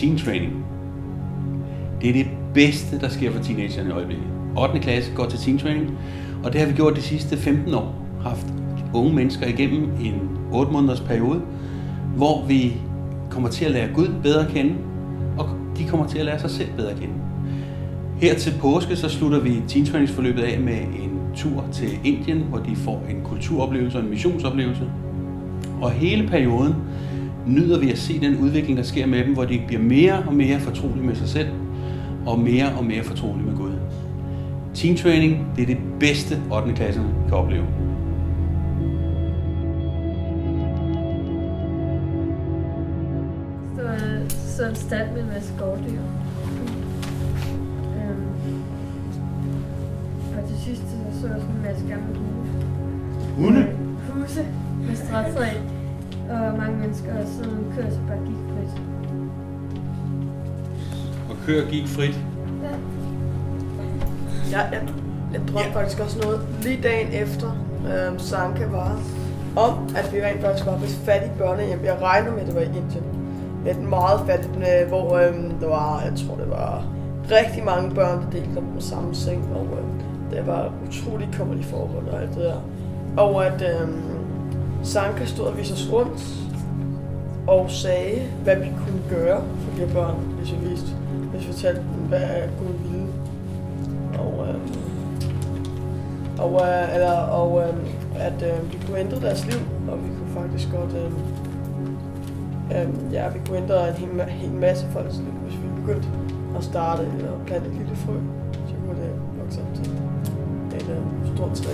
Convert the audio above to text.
teen training. Det er det bedste, der sker for teenagerne i øjeblikket. 8. klasse går til teen training, og det har vi gjort de sidste 15 år. Haft unge mennesker igennem en 8 måneders periode, hvor vi kommer til at lære Gud bedre at kende, og de kommer til at lære sig selv bedre at kende. Her til påske så slutter vi teen trainingsforløbet af med en tur til Indien, hvor de får en kulturoplevelse og en missionsoplevelse. Og hele perioden nyder vi at se den udvikling, der sker med dem, hvor de bliver mere og mere fortrolige med sig selv, og mere fortrolige med Gud. Teen training, det er det bedste 8. klasserne kan opleve. Så en stald med en masse skovdyr. Og til sidst så jeg sådan en masse gamle huse. Hunde? Huse med strætræ. Og mange mennesker, og så en kørsel bare gik frit. Og køer gik frit? Ja. Jeg drømte faktisk også noget lige dagen efter Sanka var om, at vi rent faktisk var på et fattigt børnehjem. Jeg regner med, at det var i Indien. Et meget fattigt, hvor der var, jeg tror det var rigtig mange børn, der delte om den samme seng, og det var utroligt kummerlige forhold og alt det der. Og at Sanka stod og viste os rundt og sagde, hvad vi kunne gøre for de her børn, hvis vi fortalte dem, hvad Gud ville. At vi kunne ændre deres liv, og vi kunne faktisk godt vi kunne ændre en hel masse folks liv, hvis vi begyndte at starte og plante et lille frø, så kunne det vokse op til et stort træ.